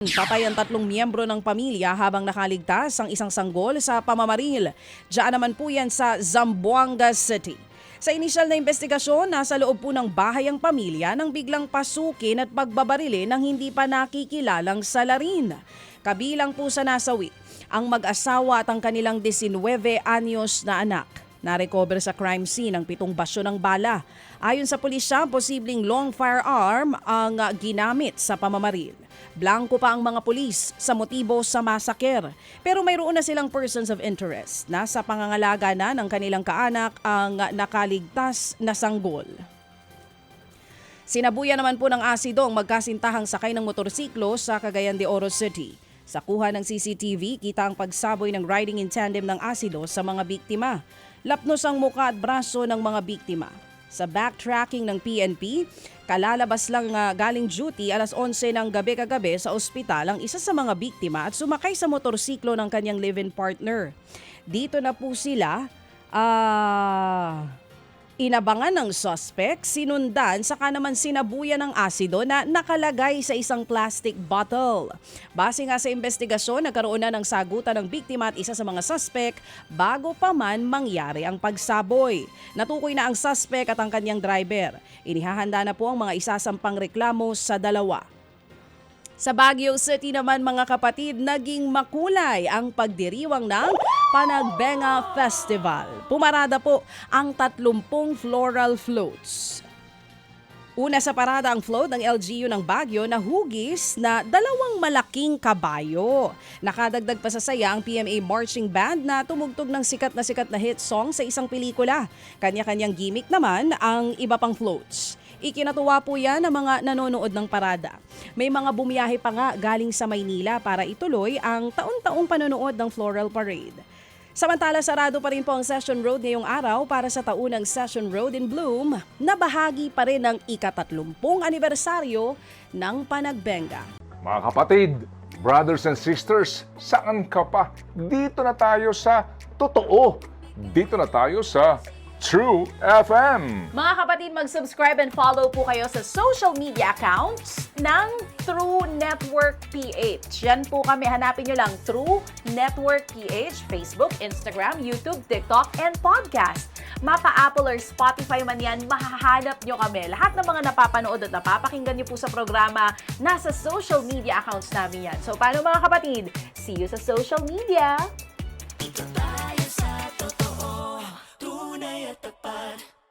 Patay ang 3 miyembro ng pamilya habang nakaligtas ang isang sanggol sa pamamaril. Diyan naman po yan sa Zamboanga City. Sa inisyal na investigasyon, nasa loob po ng bahay ang pamilya nang biglang pasukin at pagbabarili ng hindi pa nakikilalang salarin. Kabilang po sa nasawi ang mag-asawa at ang kanilang 19 anyos na anak. Na-recover sa crime scene ang 7 basyo ng bala. Ayon sa pulisya, posibleng long firearm ang ginamit sa pamamaril. Blanco pa ang mga pulis sa motibo sa masaker. Pero mayroon na silang persons of interest. Nasa pangangalaga na ng kanilang kaanak ang nakaligtas na sanggol. Sinabuyan naman po ng asido ang magkasintahang sakay ng motorsiklo sa Cagayan de Oro City. Sa kuha ng CCTV, kita ang pagsaboy ng riding in tandem ng asido sa mga biktima. Lapnos ang muka at braso ng mga biktima. Sa backtracking ng PNP, kalalabas lang galing duty alas 11 ng gabi kagabi sa ospital ang isa sa mga biktima at sumakay sa motorsiklo ng kanyang live-in partner. Dito na po sila inabangan ng suspect, sinundan, saka naman sinabuyan ng asido na nakalagay sa isang plastic bottle. Base nga sa investigasyon, nagkaroon na ng sagutan ng biktima at isa sa mga suspect bago pa man mangyari ang pagsaboy. Natukoy na ang suspect at ang kanyang driver. Inihahanda na po ang mga isasampang reklamo sa dalawa. Sa Baguio City naman mga kapatid, naging makulay ang pagdiriwang ng Panagbenga Festival. Pumarada po ang 30 floral floats. Una sa parada ang float ng LGU ng Baguio na hugis na 2 malaking kabayo. Nakadagdag pa sa saya ang PMA Marching Band na tumugtog ng sikat na hit song sa isang pelikula. Kanya-kanyang gimmick naman ang iba pang floats. Ikinatuwa po yan ng mga nanonood ng parada. May mga bumiyahe pa nga galing sa Maynila para ituloy ang taon-taong panonood ng Floral Parade. Samantala, sarado pa rin po ang Session Road ngayong araw para sa taunang Session Road in Bloom na bahagi pa rin ng ika-30 anibersaryo ng Panagbenga. Mga kapatid, brothers and sisters, saan ka pa? Dito na tayo sa totoo. Dito na tayo sa True FM. Mga kapatid, mag-subscribe and follow po kayo sa social media accounts ng True Network PH. Yan po kami, hanapin nyo lang True Network PH, Facebook, Instagram, YouTube, TikTok, and podcast. Mapa Apple or Spotify man yan, mahahanap nyo kami. Lahat ng mga napapanood at napapakinggan nyo po sa programa, nasa social media accounts namin yan. So paano mga kapatid? See you sa social media!